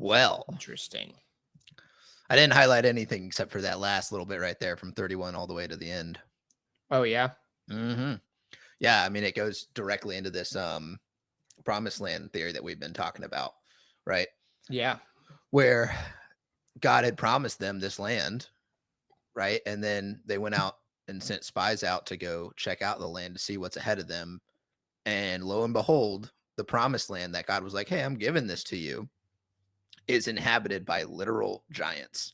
Well, Interesting. I didn't highlight anything except for that last little bit right there from 31 all the way to the end. Oh, yeah? Hmm. Yeah, I mean, it goes directly into this promised land theory that we've been talking about, right? Yeah. Where God had promised them this land, right? And then they went out and sent spies out to go check out the land to see what's ahead of them. And lo and behold, the promised land that God was like, hey, I'm giving this to you is inhabited by literal giants.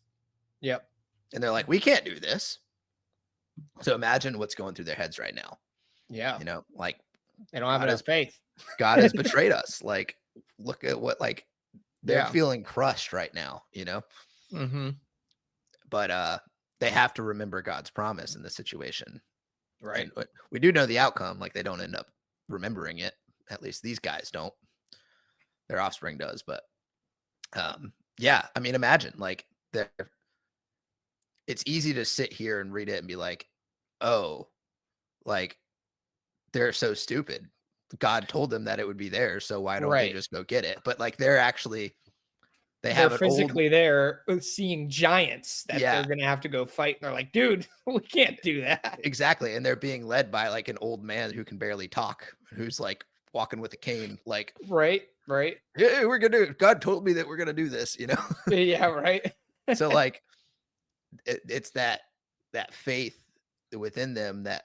Yep. And they're like, we can't do this. So imagine what's going through their heads right now. Yeah. Like They don't have God enough has faith. God has betrayed us. Like, look at what they're Yeah. feeling crushed right now. Mm-hmm. But they have to remember God's promise in this situation. Right. And we do know the outcome, like they don't end up remembering it. At least these guys don't. Their offspring does, but yeah, I mean, imagine like it's easy to sit here and read it and be like, oh, like they're so stupid. God told them that it would be there, so why don't they Right. just go get it? But like they They're have an old physically there seeing giants that they're yeah, gonna have to go fight. And they're like, dude, we can't do that. exactly. And they're being led by like an old man who can barely talk, who's like walking with a cane, like, Right. Right. yeah, we're gonna do it. God told me that we're gonna do this. Yeah. Right. So like it's that faith within them that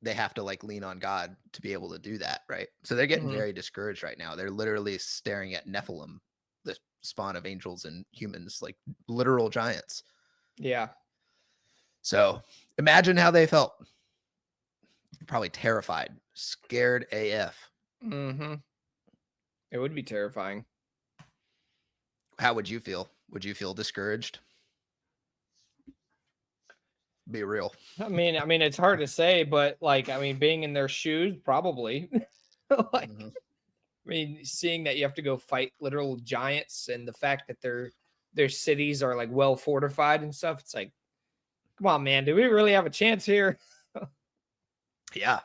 they have to like lean on God to be able to do that, right? So they're getting Hmm. very discouraged right now. They're literally staring at Nephilim, the spawn of angels and humans, like literal giants. Yeah. So imagine how they felt. Probably terrified, scared AF. Mm-hmm. It would be terrifying. How would you feel? Would you feel discouraged? Be real. I mean, it's hard to say, but like, I mean, being in their shoes, probably. Like, Mhm. I mean, seeing that you have to go fight literal giants and the fact that their cities are like well fortified and stuff, it's like, come on, man, do we really have a chance here? Yeah.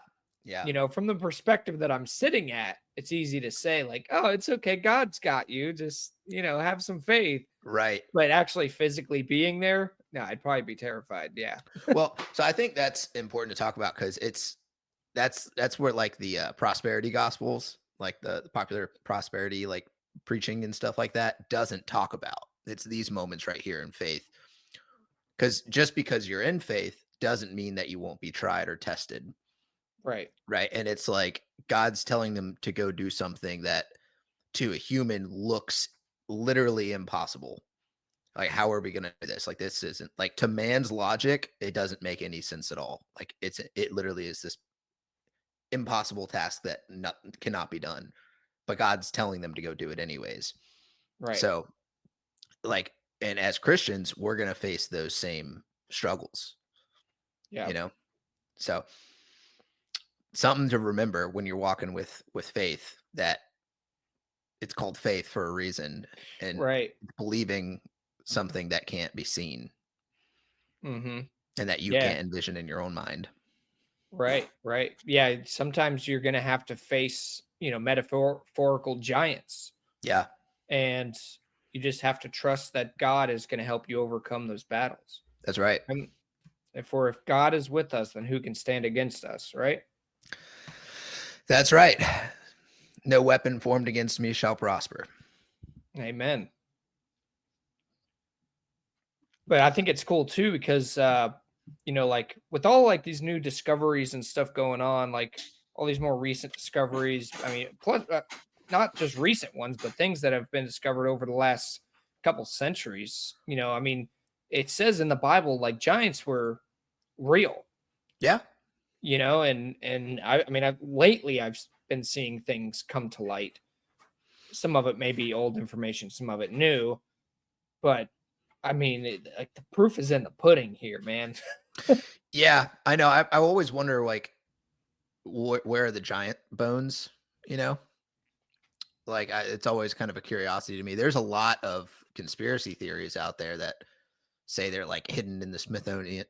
Yeah. From the perspective that I'm sitting at, it's easy to say, like, oh, it's okay, God's got you. Just, have some faith. Right. But actually physically being there, no, I'd probably be terrified. Yeah. Well, so I think that's important to talk about because that's where like the prosperity gospels, like the popular prosperity, like preaching and stuff like that, doesn't talk about. It's these moments right here in faith. Because just because you're in faith doesn't mean that you won't be tried or tested. Right. Right. And it's like God's telling them to go do something that to a human looks literally impossible. Like, how are we going to do this? Like, this isn't like to man's logic, it doesn't make any sense at all. Like, it literally is this impossible task that cannot be done, but God's telling them to go do it anyways. Right. So, like, and as Christians, we're going to face those same struggles, Yeah. you know? So, something to remember when you're walking with faith that it's called faith for a reason and Right. believing something that can't be seen Mm-hmm. and that you Yeah. can't envision in your own mind. Right. Right. Yeah. Sometimes you're gonna have to face, metaphorical giants. Yeah, And you just have to trust that God is gonna help you overcome those battles. that's right. And if God is with us, then who can stand against us, right? That's right. No weapon formed against me shall prosper. Amen. But I think it's cool too because like with all like these new discoveries and stuff going on, like all these more recent discoveries. I mean, plus not just recent ones, but things that have been discovered over the last couple centuries. I mean, it says in the Bible like giants were real. Yeah, And I mean, lately I've been seeing things come to light. Some of it may be old information, some of it new, but I mean, like the proof is in the pudding here, man. yeah, I know. I always wonder, like, where are the giant bones? You know, like it's always kind of a curiosity to me. There's a lot of conspiracy theories out there that say they're like hidden in the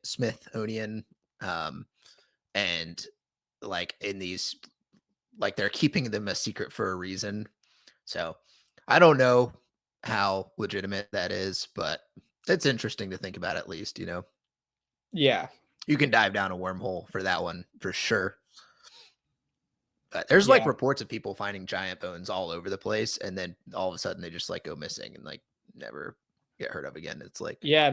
Smithsonian, um, and like in these, like they're keeping them a secret for a reason. So I don't know. how legitimate that is, but it's interesting to think about at least, you know. Yeah. You can dive down a wormhole for that one for sure. But there's like Yeah. reports of people finding giant bones all over the place, and then all of a sudden they just like go missing and like never get heard of again. It's like, Yeah.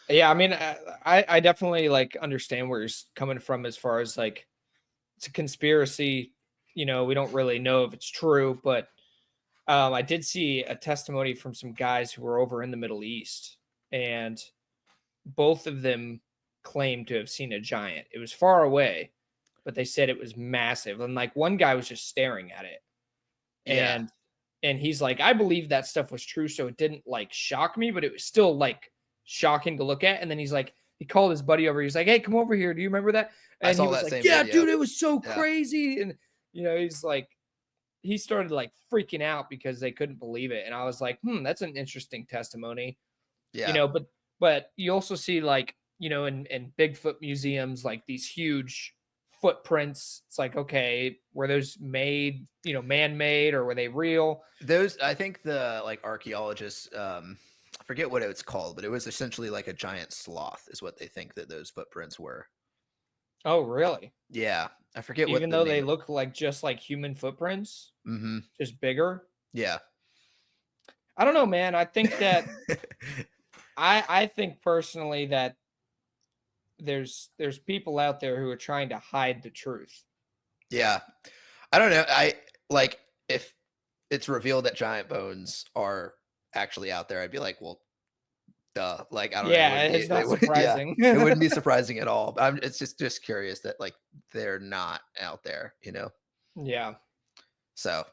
Yeah. I mean, I definitely like understand where you're coming from as far as like it's a conspiracy. We don't really know if it's true, but I did see a testimony from some guys who were over in the Middle East, and both of them claimed to have seen a giant. It was far away, but they said it was massive. And like one guy was just staring at it. yeah, And he's like, I believe that stuff was true, so it didn't like shock me, but it was still like shocking to look at. And then he's like, he called his buddy over. He's like, hey, come over here. Do you remember that? I And he saw was that like, same yeah, video. dude, it was so Yeah, crazy. And he's like, he started like freaking out because they couldn't believe it. And I was like, that's an interesting testimony. you yeah. know, but but you also see like, in Bigfoot museums, like these huge footprints. It's like, okay, were those made, man-made, or were they real? Those, I think the like archaeologists, I forget what it's called, but it was essentially like a giant sloth, is what they think that those footprints were. Oh, really? Yeah, I forget what Even the though they name. look like just like human footprints, Mm-hmm. just bigger? Yeah. I don't know, man. I think personally that there's people out there who are trying to hide the truth. Yeah. I don't know. I like if it's revealed that giant bones are actually out there, I'd be like, well, duh. Like, I don't know. It Yeah, wouldn't be, it's not it would, yeah, surprising. it wouldn't be surprising at all. But it's just curious that like they're not out there, you know? Yeah. So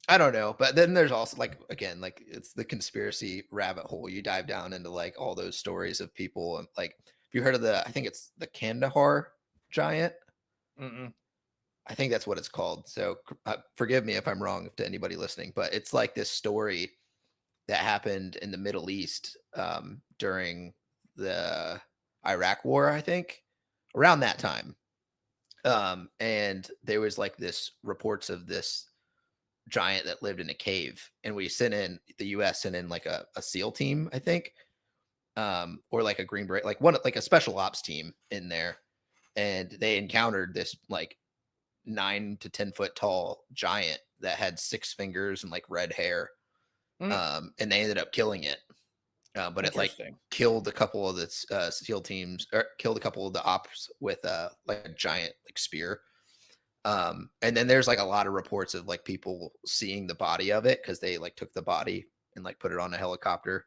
I don't know. But then there's also like, again, like it's the conspiracy rabbit hole. You dive down into like all those stories of people. And like, if you heard of I think it's the Kandahar giant. Mm-mm. I think that's what it's called. So forgive me if I'm wrong to anybody listening, but it's like this story that happened in the Middle East during the Iraq War, I think, around that time. And there was like this reports of this giant that lived in a cave, and the U.S. sent in like a SEAL team, I think, or like a Green Beret, like a special ops team in there, and they encountered this like 9 to 10 foot tall giant that had 6 fingers and like red hair. Mm, And they ended up killing it. But it like interesting. killed a couple of the SEAL teams, or killed a couple of the ops with like a giant like spear. And then there's like a lot of reports of like people seeing the body of it because they like took the body and like put it on a helicopter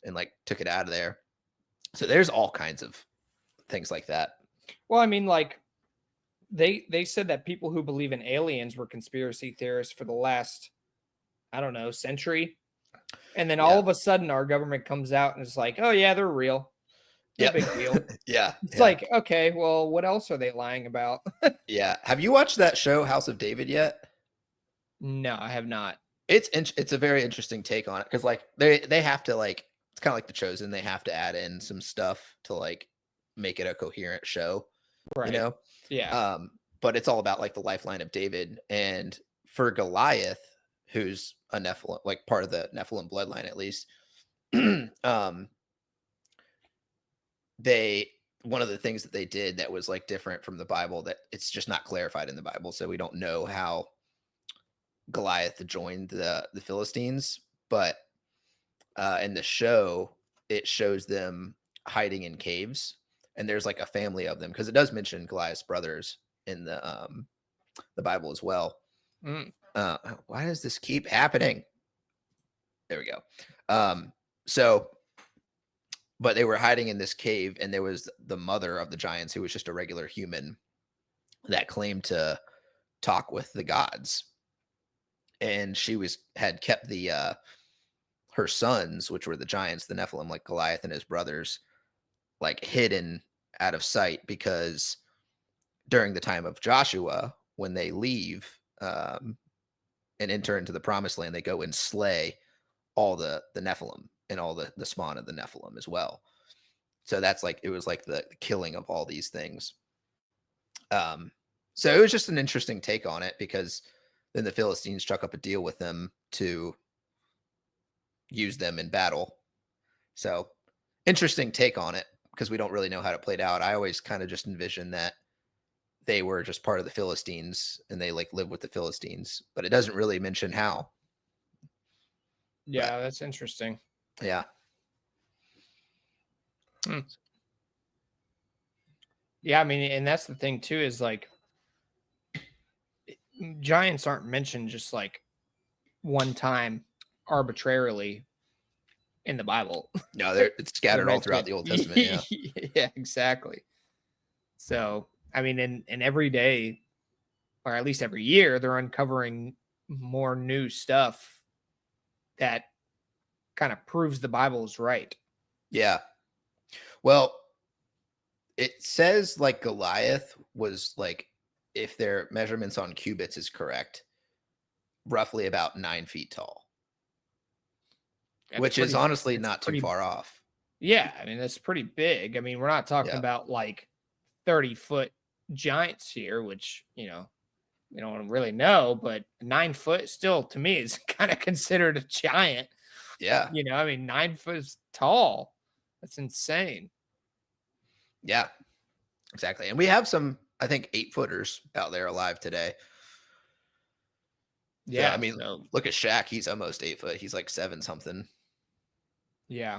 and like took it out of there. So there's all kinds of things like that. Well, I mean, like they said that people who believe in aliens were conspiracy theorists for the last, I don't know, century. And then all Yeah. of a sudden our government comes out and is like, "Oh yeah, they're real. No Yeah. big deal." Yeah. It's Yeah. like, "Okay, well, what else are they lying about?" Yeah. Have you watched that show House of David yet? No, I have not. It's a very interesting take on it because like they have to like it's kind of like The Chosen. They have to add in some stuff to like make it a coherent show, you Right. know. Yeah. Um, but it's all about like the lifeline of David, and for Goliath, who's a Nephilim, like part of the Nephilim bloodline at least. um, they one of the things that they did that was like different from the Bible, that it's just not clarified in the Bible, so we don't know how Goliath joined the Philistines, but in the show, it shows them hiding in caves, and there's like a family of them because it does mention Goliath's brothers in the Bible as well. Mm, Why does this keep happening? There we go. So, but they were hiding in this cave, and there was the mother of the giants who was just a regular human that claimed to talk with the gods, and she had kept the her sons, which were the giants, the Nephilim, like Goliath and his brothers, like hidden out of sight because during the time of Joshua, when they leave and enter into the promised land, they go and slay all the Nephilim and all the spawn of the Nephilim as well. So that's like it was like the killing of all these things. Um, so it was just an interesting take on it because then the Philistines struck up a deal with them to use them in battle. So interesting take on it because we don't really know how it played out. I always kind of just envisioned that they were just part of the Philistines and they like live with the Philistines, but it doesn't really mention how. But Yeah, that's interesting. yeah, Hmm. Yeah, I mean, and that's the thing too is like giants aren't mentioned just like one time arbitrarily in the Bible. no, it's They're scattered all throughout mentioned. the Old Testament. Yeah, Yeah, exactly. So, I mean, and every day, or at least every year, they're uncovering more new stuff that kind of proves the Bible is right. yeah. Well, it says like Goliath was like, if their measurements on cubits is correct, roughly about 9 feet tall, That's which is pretty. honestly That's not too pretty. far off. Yeah, I mean, that's pretty big. I mean, we're not talking Yeah, about like 30-foot giants here, which we don't really know, but 9 foot still to me is kind of considered a giant. yeah, I mean, 9 foot is tall. That's insane. yeah, exactly. And we have some, I think, 8 footers out there alive today. So I Yeah. mean, So look at Shaq. He's almost 8 foot. He's like seven something. yeah.